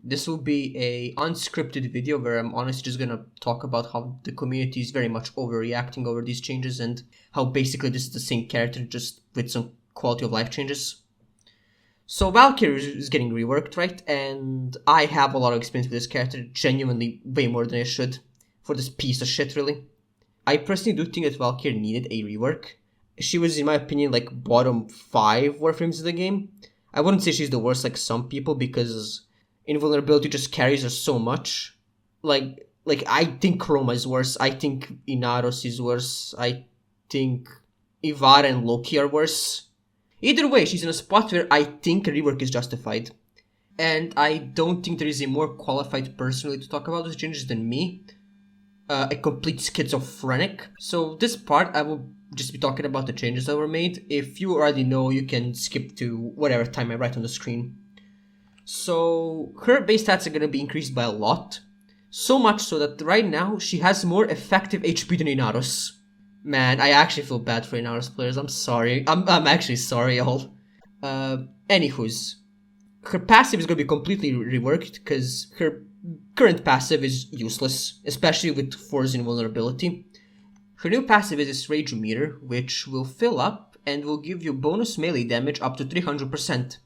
This will be a unscripted video where I'm honestly just gonna talk about how the community is very much overreacting over these changes and how basically this is the same character just with some quality of life changes. So Valkyr is getting reworked, right? And I have a lot of experience with this character, genuinely way more than I should, for this piece of shit, really. I personally do think that Valkyr needed a rework. She was, in my opinion, like bottom 5 Warframes of the game. I wouldn't say she's the worst like some people, because invulnerability just carries her so much. Like I think Chroma is worse. I think Inaros is worse. I think Ivara and Loki are worse. Either way, she's in a spot where I think a rework is justified. And I don't think there is a more qualified person really to talk about those changes than me. A complete schizophrenic. So this part I will just be talking about the changes that were made. If you already know, you can skip to whatever time I write on the screen. So her base stats are going to be increased by a lot. So much so that right now she has more effective HP than Inaros. Man, I actually feel bad for Inaros players. I'm sorry. I'm actually sorry, y'all. Anywho's. Her passive is going to be completely reworked because her current passive is useless, especially with Force invulnerability. Her new passive is this Rage Meter, which will fill up and will give you bonus melee damage up to 300%.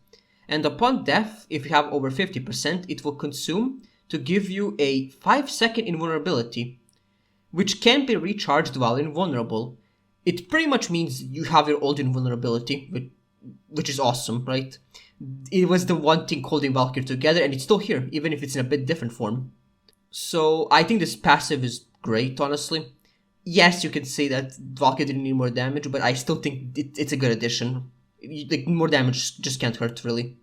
And upon death, if you have over 50%, it will consume to give you a 5-second invulnerability, which can be recharged while invulnerable. It pretty much means you have your old invulnerability, which is awesome, right? It was the one thing holding Valkyr together, and it's still here, even if it's in a bit different form. So I think this passive is great, honestly. Yes, you can say that Valkyr didn't need more damage, but I still think it's a good addition. Like, more damage just can't hurt, really.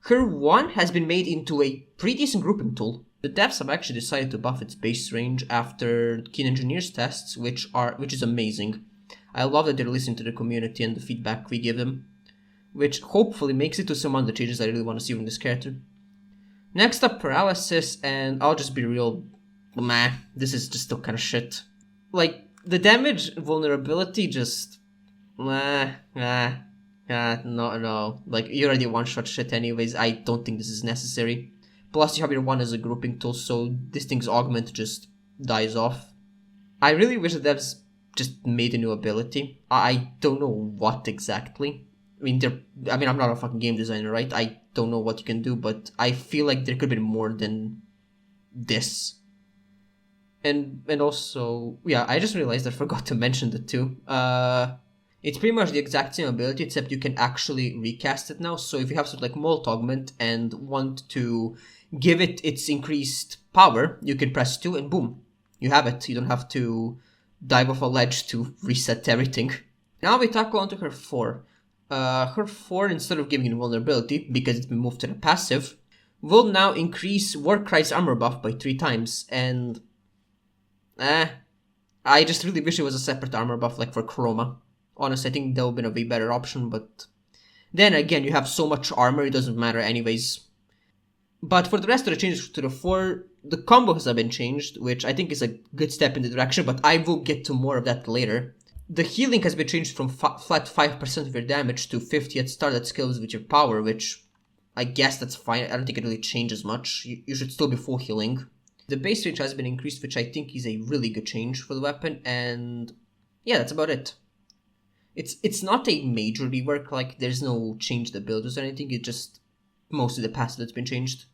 Her 1 has been made into a pretty decent grouping tool. The devs have actually decided to buff its base range after Keen Engineers tests, which is amazing. I love that they're listening to the community and the feedback we give them, which hopefully makes it to some other changes I really want to see from this character. Next up, Paralysis, and I'll just be real, meh, this is just still kind of shit. Like, the damage vulnerability just, no. Like, you already one-shot shit anyways, I don't think this is necessary. Plus, you have your 1 as a grouping tool, so this thing's augment just dies off. I really wish the devs just made a new ability. I don't know what exactly. I'm not a fucking game designer, right? I don't know what you can do, but I feel like there could have been more than this. And also, yeah, I just realized I forgot to mention the 2. It's pretty much the exact same ability, except you can actually recast it now. So if you have something like Molt Augment and want to give it its increased power, you can press 2 and boom, you have it. You don't have to dive off a ledge to reset everything. Now we tackle onto her 4. Her 4, instead of giving invulnerability, because it's been moved to the passive, will now increase Warcry's armor buff by 3 times, and I just really wish it was a separate armor buff like for Chroma. Honestly, I think that would have been a way better option, but then again, you have so much armor, it doesn't matter anyways. But for the rest of the changes to the 4, the combos have been changed, which I think is a good step in the direction, but I will get to more of that later. The healing has been changed from flat 5% of your damage to 50 at start that scales with your power, which I guess that's fine. I don't think it really changes much. You should still be full healing. The base range has been increased, which I think is a really good change for the weapon, and yeah, that's about it. It's not a major rework, like there's no change to the builders or anything, it's just mostly the passive that's been changed.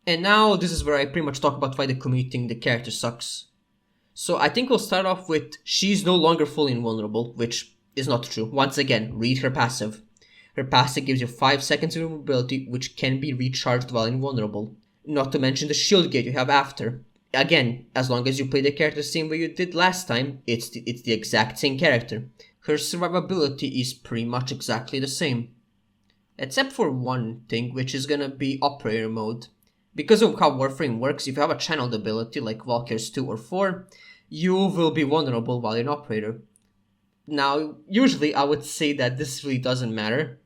And now this is where I pretty much talk about why the community think the character sucks. So I think we'll start off with she's no longer fully invulnerable, which is not true. Once again, read her passive. Her passive gives you 5 seconds of invulnerability, which can be recharged while invulnerable. Not to mention the shield gate you have after. Again, as long as you play the character the same way you did last time, it's the exact same character. Her survivability is pretty much exactly the same. Except for one thing, which is gonna be operator mode. Because of how Warframe works, if you have a channeled ability like Valkyr's 2 or 4, you will be vulnerable while you're an operator. Now, usually I would say that this really doesn't matter.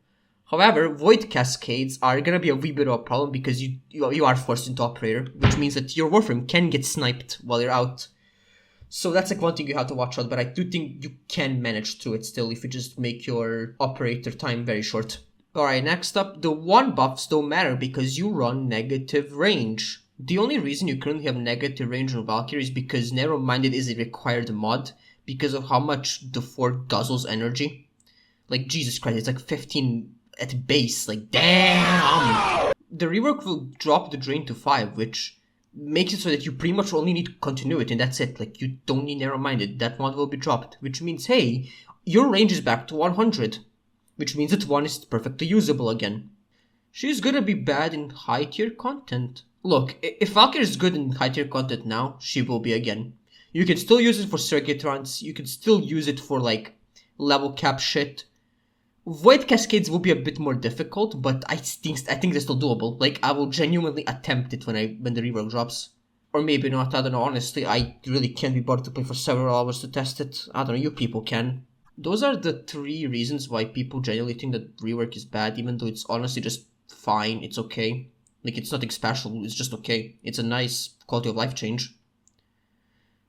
However, Void Cascades are gonna be a wee bit of a problem because you are forced into operator, which means that your Warframe can get sniped while you're out. So that's like one thing you have to watch out, but I do think you can manage through it still if you just make your operator time very short. Alright, next up, the 1 buffs don't matter because you run negative range. The only reason you currently have negative range on Valkyr is because Narrow-Minded is a required mod because of how much the 4 guzzles energy. Like, Jesus Christ, it's like 15 at base, like, damn! The rework will drop the drain to 5, which makes it so that you pretty much only need continuity, and that's it. Like, you don't need Narrow-Minded. That mod will be dropped, which means, hey, your range is back to 100, which means that 1 is perfectly usable again. She's gonna be bad in high tier content. Look, if Valkyr is good in high tier content now, she will be again. You can still use it for circuit runs, you can still use it for like level cap shit. Void Cascades will be a bit more difficult, but I think they're still doable. Like, I will genuinely attempt it when the rework drops. Or maybe not, I don't know, honestly, I really can't be bothered to play for several hours to test it. I don't know, you people can. Those are the 3 reasons why people genuinely think that rework is bad, even though it's honestly just fine, it's okay. Like, it's nothing special, it's just okay. It's a nice quality of life change.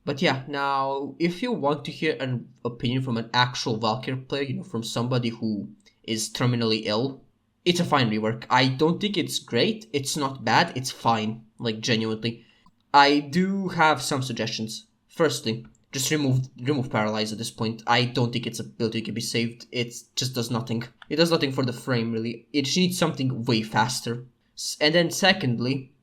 But yeah, now, if you want to hear an opinion from an actual Valkyr player, you know, from somebody who is terminally ill, it's a fine rework. I don't think it's great, it's not bad, it's fine, like, genuinely. I do have some suggestions. Firstly, just remove Paralyze at this point. I don't think its ability can be saved. It just does nothing. It does nothing for the frame, really. It needs something way faster. And then secondly,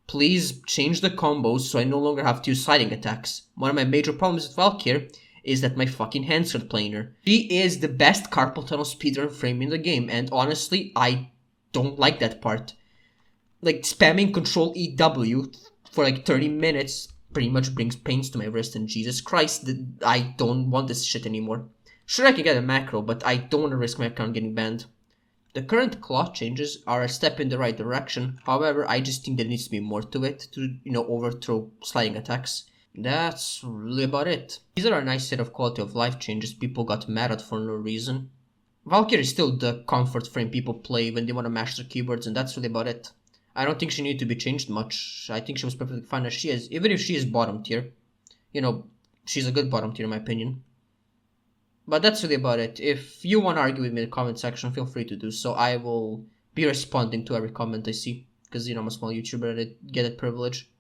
please change the combos so I no longer have to use sliding attacks. One of my major problems with Valkyr is that my fucking hand start playing her. She is the best carpal tunnel speedrun frame in the game, and honestly, I don't like that part. Like, spamming Control EW for like 30 minutes pretty much brings pains to my wrist, and Jesus Christ, I don't want this shit anymore. Sure, I can get a macro, but I don't want to risk my account getting banned. The current cloth changes are a step in the right direction, however, I just think there needs to be more to it to, you know, overthrow sliding attacks. That's really about it. These are a nice set of quality of life changes people got mad at for no reason. Valkyr is still the comfort frame people play when they want to mash their keyboards, and that's really about it. I don't think she needed to be changed much. I think she was perfectly fine as she is, even if she is bottom tier. You know, she's a good bottom tier in my opinion. But that's really about it. If you want to argue with me in the comment section, feel free to do so. I will be responding to every comment I see, because, you know, I'm a small YouTuber and I get that privilege.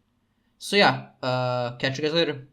So yeah, catch you guys later.